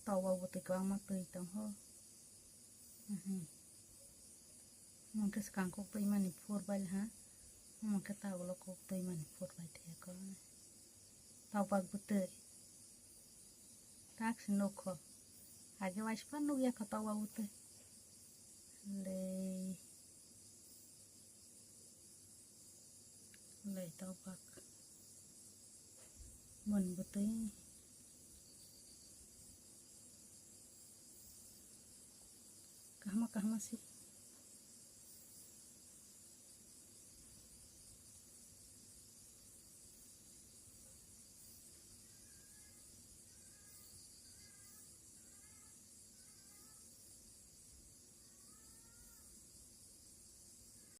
tàu vào bột cái mà tươi tao ho mungkin sekarang kok tuh iman ipur bal ha mungkin tahu lo kok tuh iman ipur bal teh kok tahu bag betul tak senoko aja waspan nu ya kata wa betul le tahu bag mun betul kahma sih